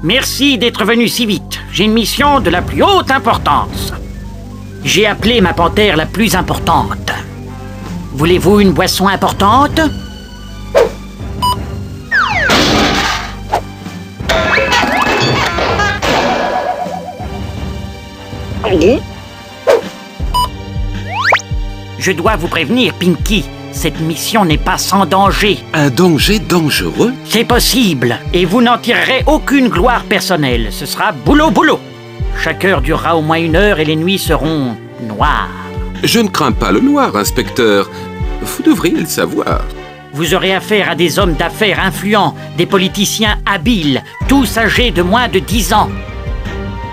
Merci d'être venu si vite. J'ai une mission de la plus haute importance. J'ai appelé ma panthère la plus importante. Voulez-vous une boisson importante? Je dois vous prévenir, Pinky. Cette mission n'est pas sans danger. Un danger dangereux? C'est possible, et vous n'en tirerez aucune gloire personnelle. Ce sera boulot. Chaque heure durera au moins 1 heure et les nuits seront noires. Je ne crains pas le noir, inspecteur. Vous devriez le savoir. Vous aurez affaire à des hommes d'affaires influents, des politiciens habiles, tous âgés de moins de 10 ans.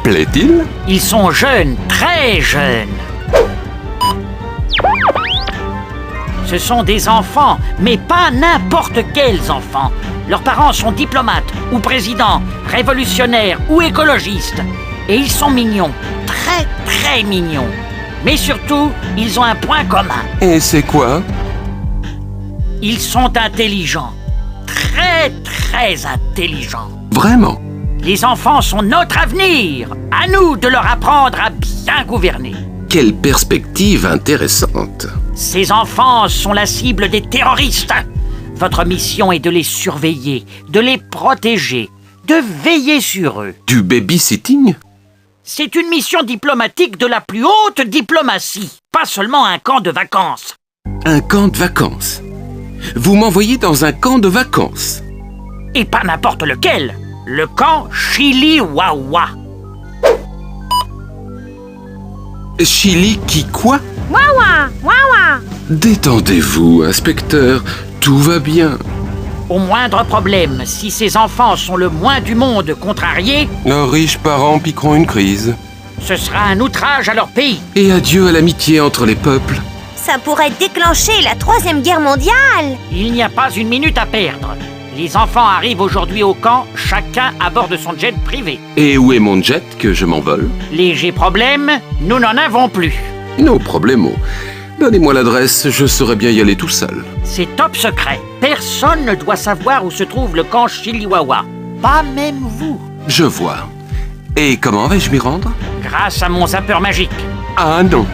Plaît-il? Ils sont jeunes, très jeunes. Ce sont des enfants, mais pas n'importe quels enfants. Leurs parents sont diplomates, ou présidents, révolutionnaires, ou écologistes. Et ils sont mignons, très très mignons. Mais surtout, ils ont un point commun. Et c'est quoi? Ils sont intelligents. Très très intelligents. Vraiment? Les enfants sont notre avenir. À nous de leur apprendre à bien gouverner. Quelle perspective intéressante. Ces enfants sont la cible des terroristes. Votre mission est de les surveiller, de les protéger, de veiller sur eux. Du babysitting? C'est une mission diplomatique de la plus haute diplomatie, pas seulement un camp de vacances. Un camp de vacances? Vous m'envoyez dans un camp de vacances? Et pas n'importe lequel. Le camp Chili-Wawa. Chili qui quoi? Wawa, wawa. Détendez-vous, inspecteur. Tout va bien. Au moindre problème, si ces enfants sont le moins du monde contrariés, Nos riches parents piqueront une crise. ce sera un outrage à leur pays. Et adieu à l'amitié entre les peuples. Ça pourrait déclencher la 3e guerre mondiale. Il n'y a pas une minute à perdre. Les enfants arrivent aujourd'hui au camp, chacun à bord de son jet privé. Et où est mon jet que je m'envole? Léger problème, nous n'en avons plus. No problemo. Donnez-moi l'adresse, je saurais bien y aller tout seul. C'est top secret. Personne ne doit savoir où se trouve le camp Chili-Wawa. Pas même vous. Je vois. Et comment vais-je m'y rendre? Grâce à mon zappeur magique. Ah non.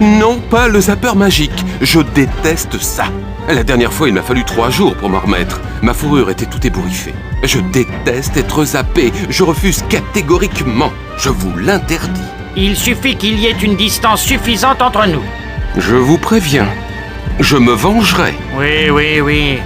Non, pas le zappeur magique. Je déteste ça. La dernière fois, il m'a fallu 3 jours pour m'en remettre. Ma fourrure était tout ébouriffée. Je déteste être zappé. Je refuse catégoriquement. Je vous l'interdis. Il suffit qu'il y ait une distance suffisante entre nous. Je vous préviens. Je me vengerai. Oui.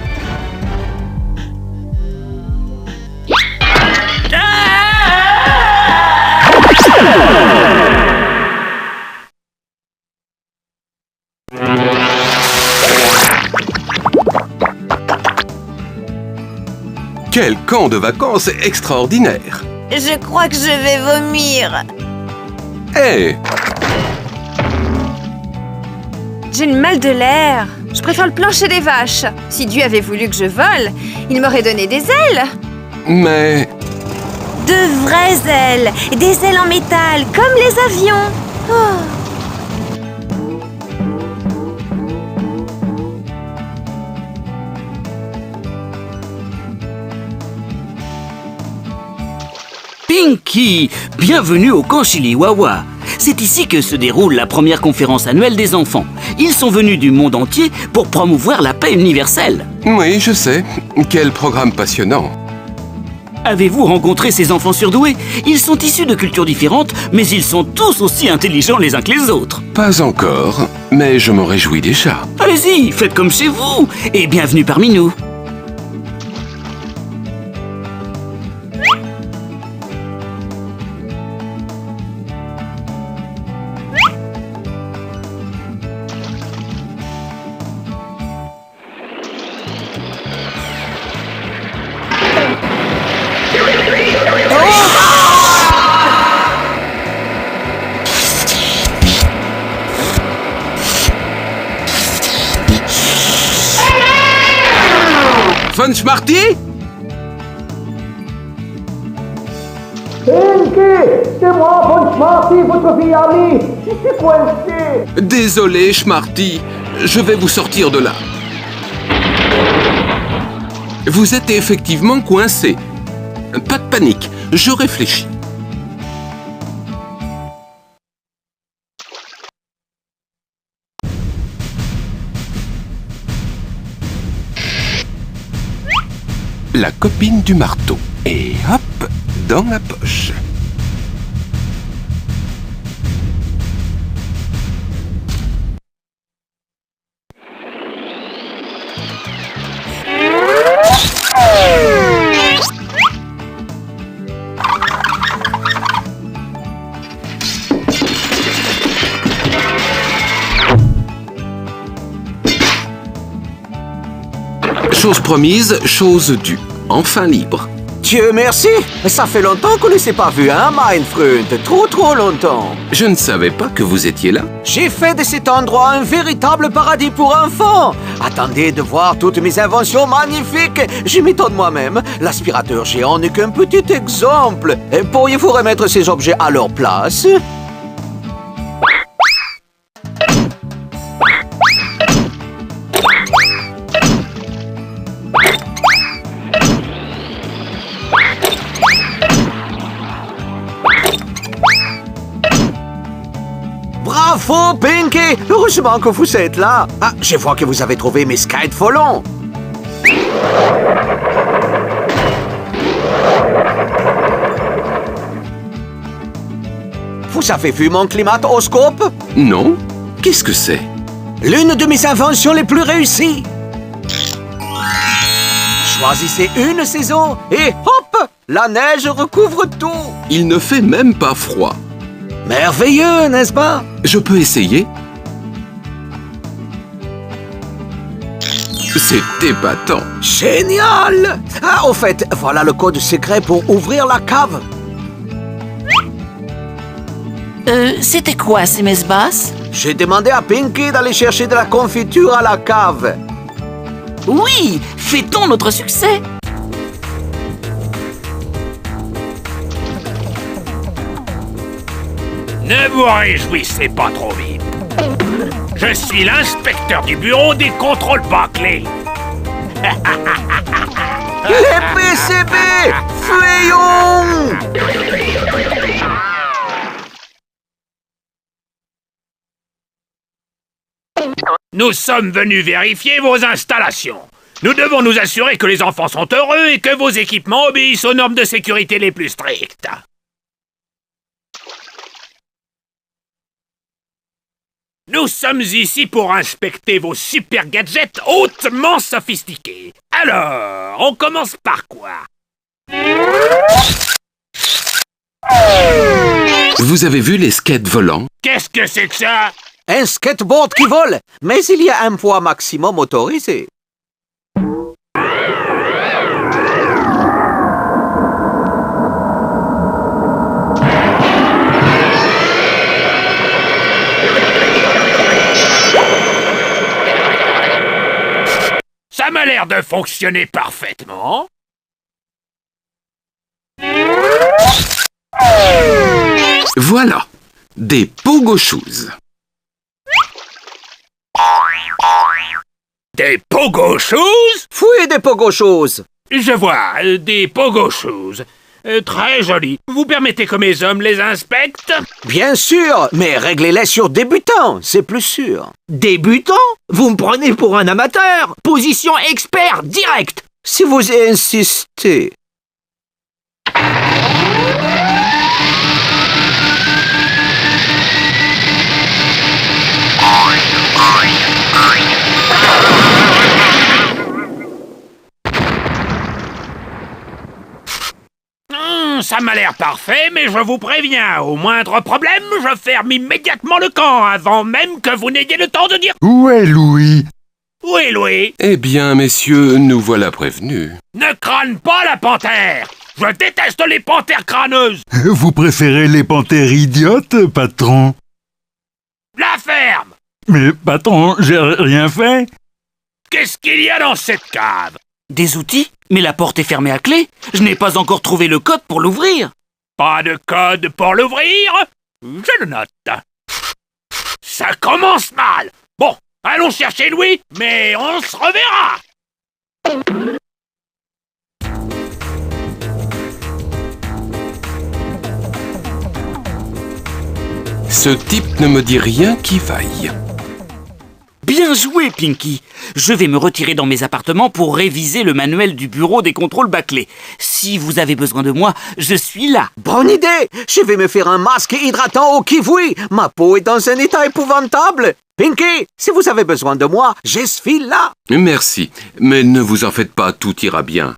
Quel camp de vacances extraordinaire! Je crois que je vais vomir. Hé! J'ai une mal de l'air. Je préfère le plancher des vaches. Si Dieu avait voulu que je vole, il m'aurait donné des ailes. Mais... De vraies ailes. Des ailes en métal, comme les avions. Oh. Pinky, bienvenue au camp Chili-Wawa. C'est ici que se déroule la première conférence annuelle des enfants. Ils sont venus du monde entier pour promouvoir la paix universelle. Oui, je sais. Quel programme passionnant. Avez-vous rencontré ces enfants surdoués? Ils sont issus de cultures différentes, mais ils sont tous aussi intelligents les uns que les autres. Pas encore, mais je m'en réjouis déjà. Allez-y, faites comme chez vous, et bienvenue parmi nous. Von Schmarty? C'est moi, Von Schmarty, votre fille amie. Je suis coincé. Désolé, Schmarty. Je vais vous sortir de là. Vous êtes effectivement coincé. Pas de panique, je réfléchis. La copine du marteau. Et hop, dans la poche. Chose promise, chose due. Enfin libre. Dieu merci. Ça fait longtemps qu'on ne s'est pas vu, hein, mein Freund. Trop longtemps. Je ne savais pas que vous étiez là. J'ai fait de cet endroit un véritable paradis pour enfants. Attendez de voir toutes mes inventions magnifiques. Je m'étonne moi-même. L'aspirateur géant n'est qu'un petit exemple. Pourriez-vous remettre ces objets à leur place? Bravo, Pinky! Heureusement que vous êtes là. Ah, je vois que vous avez trouvé mes skates volants. Vous avez vu mon climatoscope? Non? Qu'est-ce que c'est? L'une de mes inventions les plus réussies. Choisissez une saison et hop! La neige recouvre tout. Il ne fait même pas froid. Merveilleux, n'est-ce pas? Je peux essayer? C'est épatant. Génial! Ah, au fait, voilà le code secret pour ouvrir la cave. C'était quoi ces messes basses? J'ai demandé à Pinky d'aller chercher de la confiture à la cave. Oui, fêtons notre succès. Ne vous réjouissez pas trop vite. Je suis l'inspecteur du bureau des contrôles bâclés. Les PCB! Fuyons! Nous sommes venus vérifier vos installations. Nous devons nous assurer que les enfants sont heureux et que vos équipements obéissent aux normes de sécurité les plus strictes. Nous sommes ici pour inspecter vos super gadgets hautement sophistiqués. Alors, on commence par quoi? Vous avez vu les skates volants? Qu'est-ce que c'est que ça? Un skateboard qui vole, mais il y a un poids maximum autorisé. Ça m'a l'air de fonctionner parfaitement. Voilà, des pogo shoes. Des pogo shoes? Fouillez des pogo choses. Je vois, des pogo shoes. Très joli. Vous permettez que mes hommes les inspectent? Bien sûr, mais réglez-les sur débutant, c'est plus sûr. Débutant? Vous me prenez pour un amateur? Position expert, direct! Si vous insistez. Ça m'a l'air parfait, mais je vous préviens, au moindre problème, je ferme immédiatement le camp, avant même que vous n'ayez le temps de dire... Où est Louis? Où est Louis? Eh bien, messieurs, nous voilà prévenus. Ne crâne pas la panthère! Je déteste les panthères crâneuses! Vous préférez les panthères idiotes, patron? La ferme! Mais patron, j'ai rien fait. Qu'est-ce qu'il y a dans cette cave? Des outils? Mais la porte est fermée à clé. Je n'ai pas encore trouvé le code pour l'ouvrir. Pas de code pour l'ouvrir? Je le note. Ça commence mal. Bon, allons chercher Louis, mais on se reverra. Ce type ne me dit rien qui vaille. Bien joué, Pinky. Je vais me retirer dans mes appartements pour réviser le manuel du bureau des contrôles bâclés. Si vous avez besoin de moi, je suis là. Bonne idée! Je vais me faire un masque hydratant au kiwi. Ma peau est dans un état épouvantable. Pinky, si vous avez besoin de moi, je suis là. Merci, mais ne vous en faites pas, tout ira bien.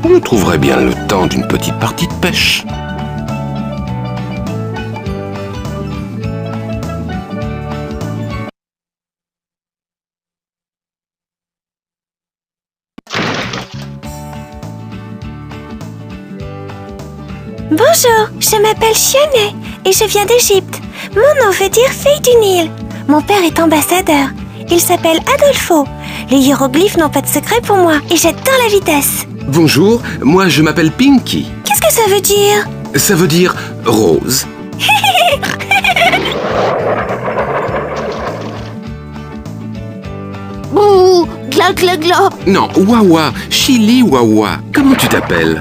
On trouverait bien le temps d'une petite partie de pêche. Bonjour, je m'appelle Chionnet et je viens d'Égypte. Mon nom veut dire fille du Nil. Mon père est ambassadeur. Il s'appelle Adolfo. Les hiéroglyphes n'ont pas de secret pour moi et j'adore la vitesse. Bonjour, moi je m'appelle Pinky. Qu'est-ce que ça veut dire? Ça veut dire rose. Bouh, gla gla gla. Non, Wawa, Chili Wawa. Comment tu t'appelles?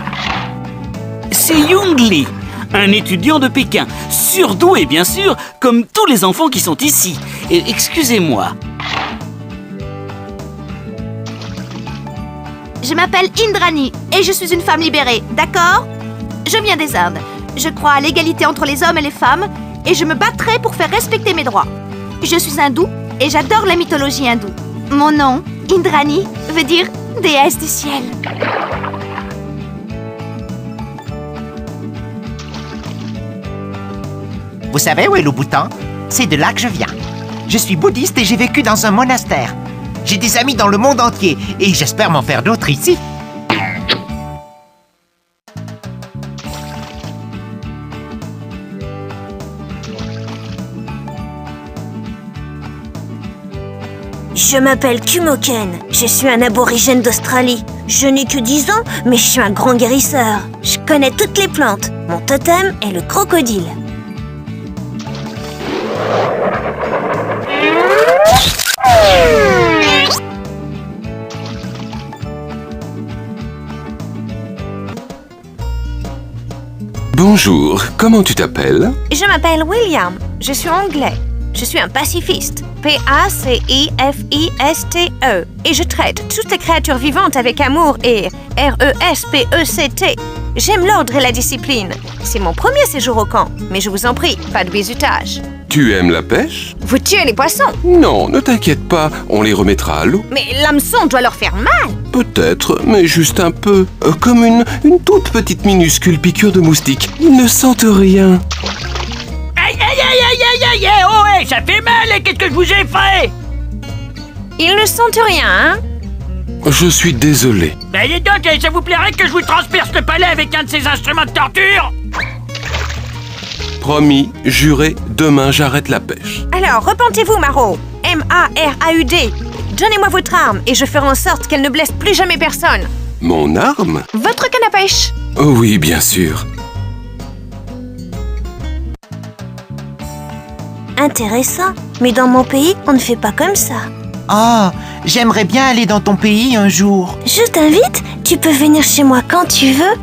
C'est Young Lee, un étudiant de Pékin, surdoué bien sûr, comme tous les enfants qui sont ici. Et excusez-moi. Je m'appelle Indrani et je suis une femme libérée, d'accord? Je viens des Indes. Je crois à l'égalité entre les hommes et les femmes et je me battrai pour faire respecter mes droits. Je suis hindoue et j'adore la mythologie hindoue. Mon nom, Indrani, veut dire déesse du ciel. Vous savez où est le Bhoutan? C'est de là que je viens. Je suis bouddhiste et j'ai vécu dans un monastère. J'ai des amis dans le monde entier et j'espère m'en faire d'autres ici. Je m'appelle Kumoken. Je suis un aborigène d'Australie. Je n'ai que 10 ans, mais je suis un grand guérisseur. Je connais toutes les plantes. Mon totem est le crocodile. Bonjour, comment tu t'appelles? Je m'appelle William. Je suis anglais. Je suis un pacifiste. P-A-C-I-F-I-S-T-E. Et je traite toutes les créatures vivantes avec amour et R-E-S-P-E-C-T. J'aime l'ordre et la discipline. C'est mon premier séjour au camp. Mais je vous en prie, pas de bizutage. Tu aimes la pêche? Vous tuez les poissons. Non, ne t'inquiète pas, on les remettra à l'eau. Mais l'hameçon doit leur faire mal. Peut-être, mais juste un peu. Comme une toute petite minuscule piqûre de moustique. Ils ne sentent rien. Aïe, aïe, aïe, aïe, aïe, aïe, aïe, oh, ouais, ça fait mal, et qu'est-ce que je vous ai fait? Ils ne sentent rien, hein? Je suis désolé. Ben, dis donc, ça vous plairait que je vous transperce le palais avec un de ces instruments de torture? Promis, juré, demain j'arrête la pêche. Alors, repentez-vous, Maro. M-A-R-A-U-D. Donnez-moi votre arme et je ferai en sorte qu'elle ne blesse plus jamais personne. Mon arme? Votre canne à pêche. Oh oui, bien sûr. Intéressant. Mais dans mon pays, on ne fait pas comme ça. Oh, j'aimerais bien aller dans ton pays un jour. Je t'invite. Tu peux venir chez moi quand tu veux.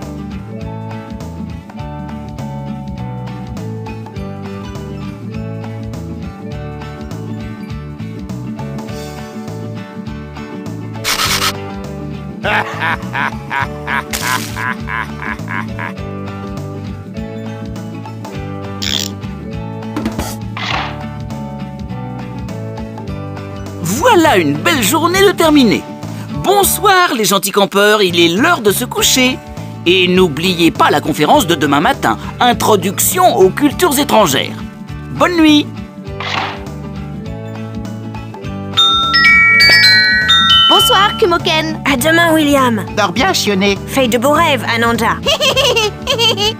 Voilà une belle journée de terminée. Bonsoir les gentils campeurs, il est l'heure de se coucher. Et n'oubliez pas la conférence de demain matin, Introduction aux cultures étrangères. Bonne nuit. Bonsoir, Kumoken. À demain, William. Dors bien, Chionnet. Fais de beaux rêves, Ananda.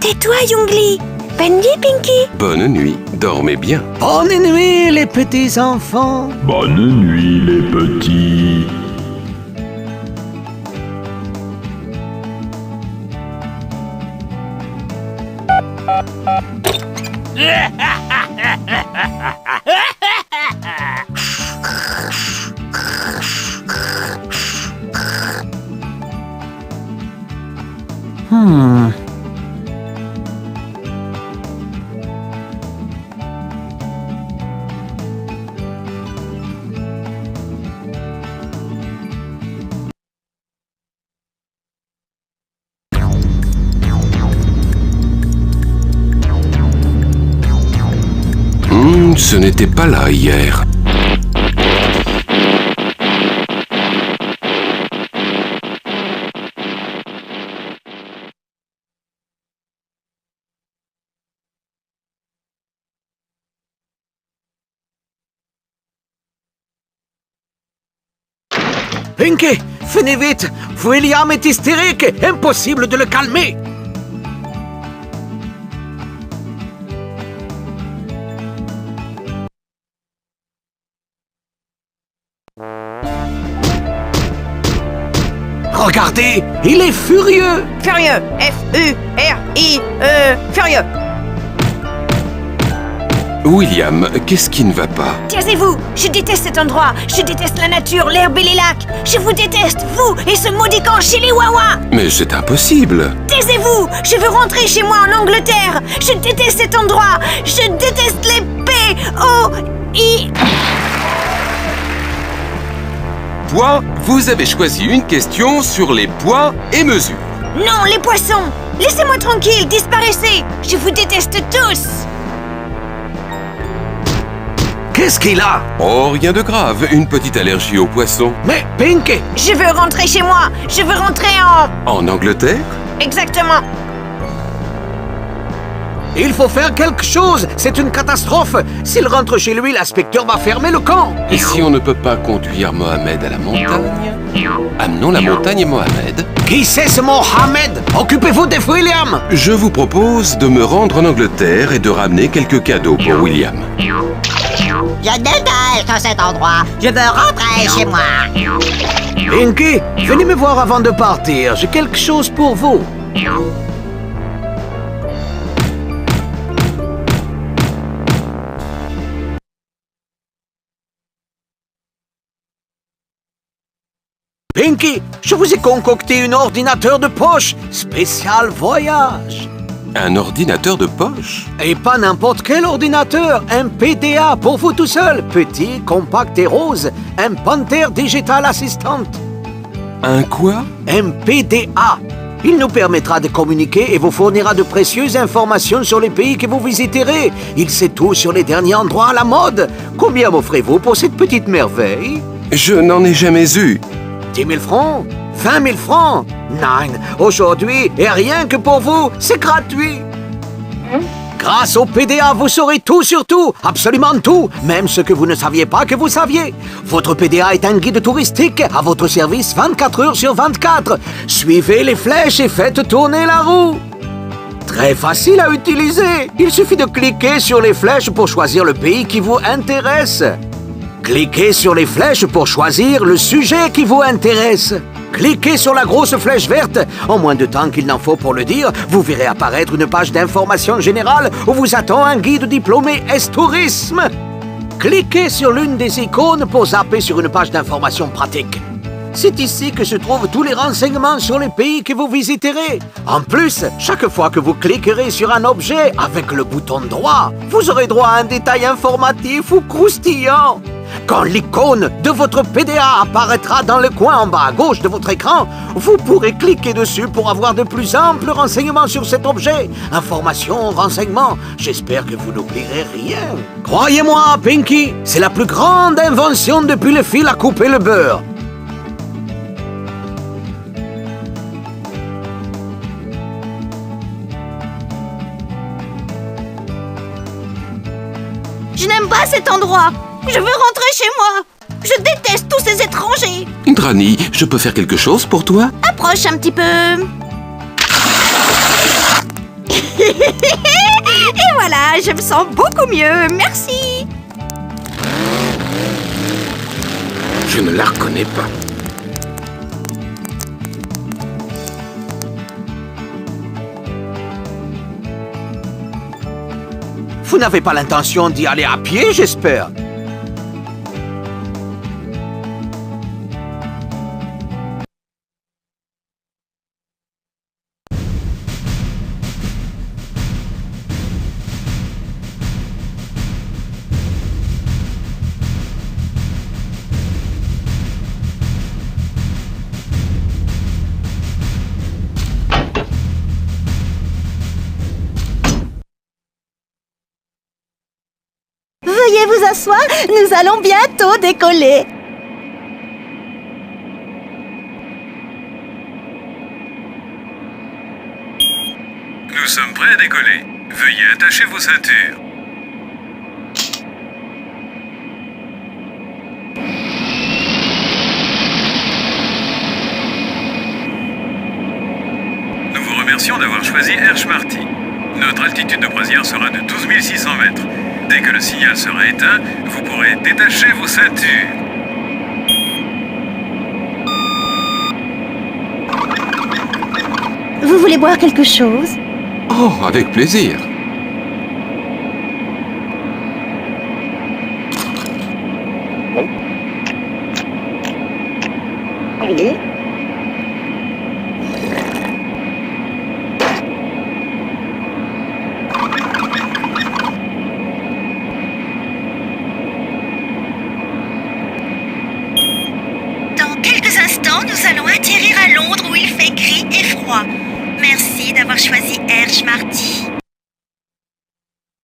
Tais-toi, Youngli. Bonne nuit, Pinky. Bonne nuit, dormez bien. Bonne nuit, les petits enfants. Bonne nuit, les petits. Ce n'était pas là hier. Pinky, venez vite. William est hystérique. Impossible de le calmer. Regardez, il est furieux. Furieux. F-U-R-I-E. Furieux. William, qu'est-ce qui ne va pas? Taisez-vous. Je déteste cet endroit. Je déteste la nature, l'herbe et les lacs. Je vous déteste, vous et ce maudit camp Chiliwawa. Mais c'est impossible. Taisez-vous. Je veux rentrer chez moi en Angleterre. Je déteste cet endroit. Je déteste les P-O-I... Poids, vous avez choisi une question sur les poids et mesures. Non, les poissons. Laissez-moi tranquille, disparaissez. Je vous déteste tous. Qu'est-ce qu'il a? Oh, rien de grave, une petite allergie aux poissons. Mais Pinky! Je veux rentrer chez moi. Je veux rentrer En Angleterre? Exactement. Il faut faire quelque chose. C'est une catastrophe. S'il rentre chez lui, l'inspecteur va fermer le camp. Et si on ne peut pas conduire Mohamed à la montagne? Amenons la montagne et Mohamed. Qui c'est ce Mohamed? Occupez-vous de William. Je vous propose de me rendre en Angleterre et de ramener quelques cadeaux pour William. Je déteste cet endroit. Je veux rentrer chez moi. Pinky, venez me voir avant de partir. J'ai quelque chose pour vous. Pinky, je vous ai concocté un ordinateur de poche, spécial voyage. Un ordinateur de poche? Et pas n'importe quel ordinateur, un PDA pour vous tout seul, petit, compact et rose, un Panther Digital Assistant. Un quoi? Un PDA. Il nous permettra de communiquer et vous fournira de précieuses informations sur les pays que vous visiterez. Il sait tout sur les derniers endroits à la mode. Combien m'offrez-vous pour cette petite merveille? Je n'en ai jamais eu. 10 000 francs? 20 000 francs? Non, aujourd'hui, et rien que pour vous, c'est gratuit. Grâce au PDA, vous saurez tout sur tout, absolument tout, même ce que vous ne saviez pas que vous saviez. Votre PDA est un guide touristique à votre service 24 heures sur 24. Suivez les flèches et faites tourner la roue. Très facile à utiliser. Il suffit de cliquer sur les flèches pour choisir le pays qui vous intéresse. Cliquez sur les flèches pour choisir le sujet qui vous intéresse. Cliquez sur la grosse flèche verte. En moins de temps qu'il n'en faut pour le dire, vous verrez apparaître une page d'information générale où vous attend un guide diplômé S-Tourisme. Cliquez sur l'une des icônes pour zapper sur une page d'information pratique. C'est ici que se trouvent tous les renseignements sur les pays que vous visiterez. En plus, chaque fois que vous cliquerez sur un objet avec le bouton droit, vous aurez droit à un détail informatif ou croustillant. Quand l'icône de votre PDA apparaîtra dans le coin en bas à gauche de votre écran, vous pourrez cliquer dessus pour avoir de plus amples renseignements sur cet objet. Informations, renseignements, j'espère que vous n'oublierez rien. Croyez-moi, Pinky, c'est la plus grande invention depuis le fil à couper le beurre. Je n'aime pas cet endroit. Je veux rentrer chez moi. Je déteste tous ces étrangers. Indrani, je peux faire quelque chose pour toi? Approche un petit peu. Et voilà, je me sens beaucoup mieux. Merci. Je ne la reconnais pas. Vous n'avez pas l'intention d'y aller à pied, j'espère. Veuillez vous asseoir, nous allons bientôt décoller. Nous sommes prêts à décoller. Veuillez attacher vos ceintures. Nous vous remercions d'avoir choisi Hershmarty. Notre altitude de croisière sera de 12 600 mètres. Dès que le signal sera éteint, vous pourrez détacher vos ceintures. Vous voulez boire quelque chose? Oh, avec plaisir. Allez. Dans quelques instants, nous allons atterrir à Londres où il fait gris et froid. Merci d'avoir choisi Hershmarty.